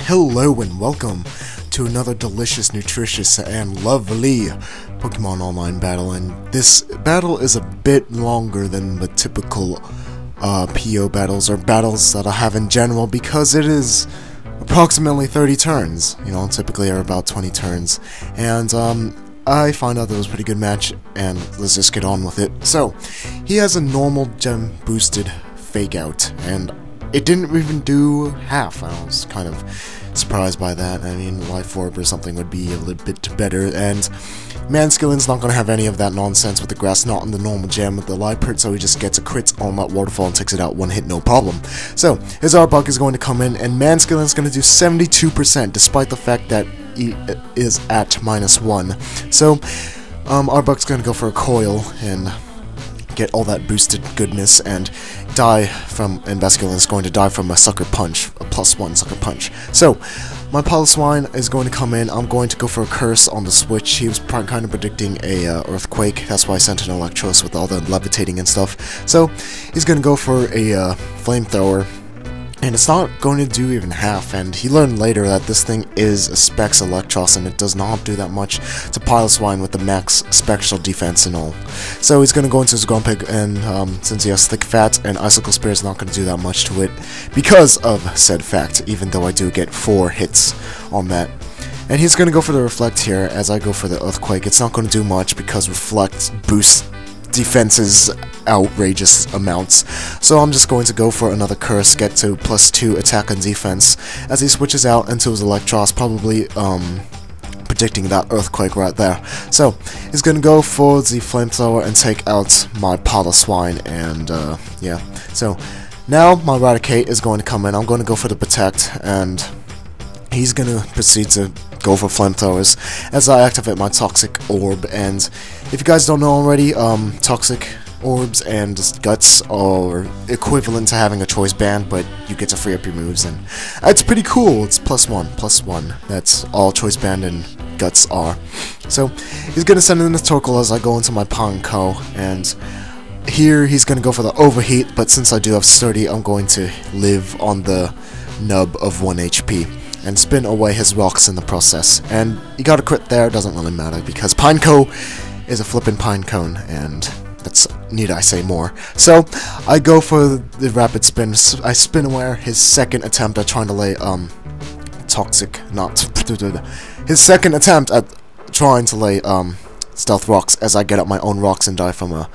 Hello and welcome to another delicious, nutritious, and lovely Pokemon Online battle, and this battle is a bit longer than the typical PO battles, or battles that I have in general, because it is approximately 30 turns. You know, typically are about 20 turns, and I found out that it was a pretty good match, and let's just get on with it. So, he has a normal gem boosted fake out, and it didn't even do half. I was kind of surprised by that. I mean, Life Orb or something would be a little bit better, and Manskillen's not going to have any of that nonsense with the grass not in the normal gem with the Liepard, so he just gets a crit on that waterfall and takes it out one hit, no problem. So, his Arbok is going to come in, and Manskillen's going to do 72%, despite the fact that he is at -1. So, Arbok's going to go for a coil and get all that boosted goodness and die from, and Basculin's going to die from a sucker punch, a +1 sucker punch. So, my Piloswine is going to come in. I'm going to go for a curse on the switch. He was kind of predicting a earthquake, that's why I sent an Electros with all the levitating and stuff. So, he's going to go for a flamethrower, and it's not going to do even half, and he learned later that this thing is a Specs Electros, and it does not do that much to Piloswine with the max special defense and all. So he's going to go into his Grumpig, and since he has Thick Fat, and Icicle Spear is not going to do that much to it, because of said fact, even though I do get 4 hits on that. And he's going to go for the Reflect here, as I go for the Earthquake. It's not going to do much, because Reflect boosts defenses outrageous amounts. So I'm just going to go for another curse, get to +2 attack and defense, as he switches out into his Electros, probably predicting that earthquake right there. So he's gonna go for the flamethrower and take out my Piloswine, and yeah. So now my Raticate is going to come in. I'm going to go for the Protect, and he's gonna proceed to go for flamethrowers as I activate my Toxic Orb. And if you guys don't know already, Toxic Orbs and Guts are equivalent to having a Choice Band, but you get to free up your moves, and it's pretty cool. It's +1. That's all Choice Band and Guts are. So he's gonna send in the Torkoal as I go into my Panko, and here he's gonna go for the Overheat, but since I do have Sturdy, I'm going to live on the nub of 1 HP. And spin away his rocks in the process. And he got a crit there, doesn't really matter, because Pineco is a flippin' pine cone, and that's, need I say more. So, I go for the Rapid Spin. I spin away his second attempt at trying to lay, his second attempt at trying to lay, Stealth Rocks, as I get up my own rocks and die from a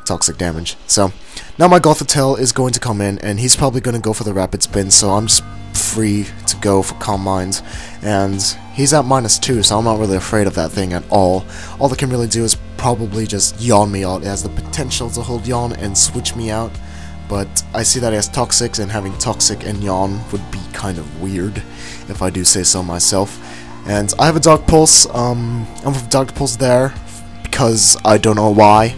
toxic damage. So, now my Gothitelle is going to come in, and he's probably going to go for the Rapid Spin, so I'm just free to go for Calm Mind, and he's at -2, so I'm not really afraid of that thing at all. All it can really do is probably just yawn me out. It has the potential to hold yawn and switch me out, but I see that it has Toxic, and having Toxic and yawn would be kind of weird, if I do say so myself. And I have a Dark Pulse. I'm with Dark Pulse there, because I don't know why.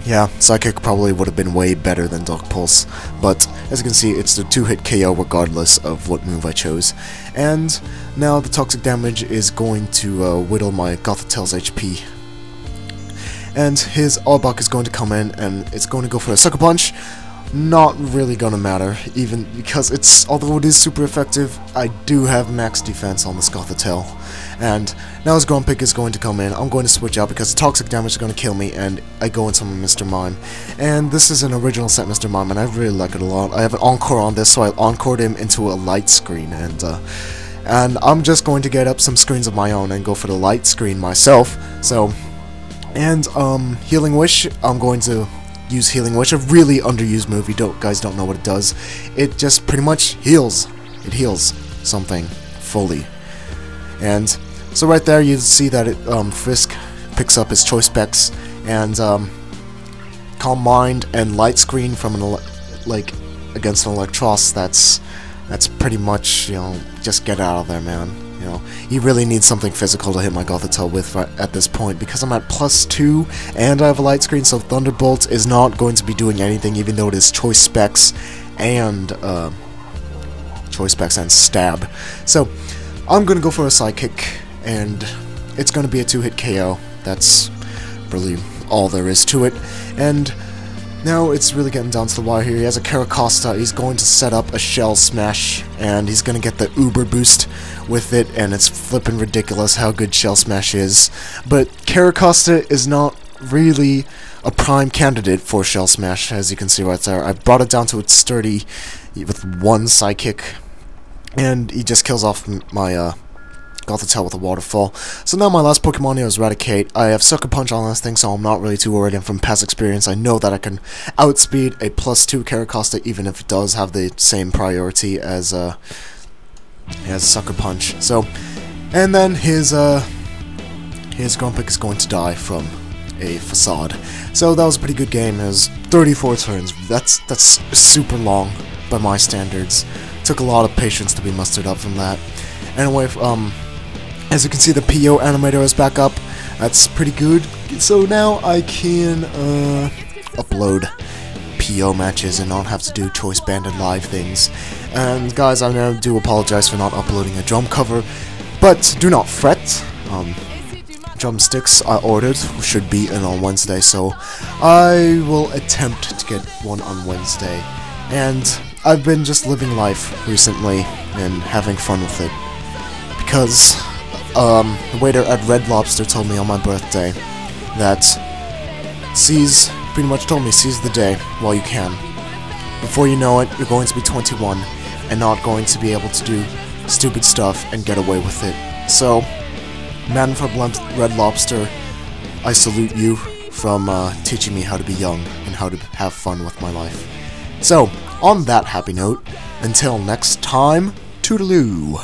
Yeah, Psychic probably would have been way better than Dark Pulse, but as you can see, it's the 2-hit KO regardless of what move I chose. And now the toxic damage is going to whittle my Gothitelle's HP. And his Arbok is going to come in, and it's going to go for a Sucker Punch. Not really gonna matter, even because it's, although it is super effective, I do have max defense on this Gothitelle. And now his Grumpig is going to come in. I'm going to switch out because toxic damage is going to kill me, and I go into my Mr. Mime. And this is an original set Mr. Mime, and I really like it a lot. I have an Encore on this, so I Encored him into a light screen, and I'm just going to get up some screens of my own and go for the light screen myself. So, and Healing Wish, I'm going to use Healing Wish, a really underused move. You guys don't know what it does. It just pretty much heals. It heals something fully. And so right there you see that it, Frisk picks up his Choice Specs, and Calm Mind and Light Screen from an against an Electros. That's pretty much, you know, just get out of there, man. You know, he really needs something physical to hit my Gothitelle with right at this point, because I'm at +2 and I have a light screen, so Thunderbolt is not going to be doing anything, even though it is Choice Specs and Stab. So I'm gonna go for a Psychic, and it's gonna be a 2-hit KO. That's really all there is to it. And Now it's really getting down to the wire here. He has a Caracosta. He's going to set up a Shell Smash, and he's going to get the Uber boost with it, and it's flippin' ridiculous how good Shell Smash is. But Caracosta is not really a prime candidate for Shell Smash, as you can see right there. I brought it down to its sturdy with one Psychic, and he just kills off my got the tail with a waterfall. So now my last Pokemon here is Eradicate. I have Sucker Punch on this thing, so I'm not really too worried, and from past experience I know that I can outspeed a +2 Caracosta even if it does have the same priority as Sucker Punch. So, and then his Grumpig is going to die from a Facade. So that was a pretty good game. It was 34 turns. That's super long by my standards. Took a lot of patience to be mustered up from that. Anyway, as you can see, the PO animator is back up. That's pretty good. So now I can upload PO matches and not have to do Choice Banded Live things. And guys, I do apologize for not uploading a drum cover, but do not fret. Drumsticks I ordered should be in on Wednesday, so I will attempt to get one on Wednesday. And I've been just living life recently and having fun with it. Because the waiter at Red Lobster told me on my birthday that pretty much told me seize the day while you can. Before you know it, you're going to be 21 and not going to be able to do stupid stuff and get away with it. So, man from Red Lobster, I salute you from teaching me how to be young and how to have fun with my life. So, on that happy note, until next time, toodaloo!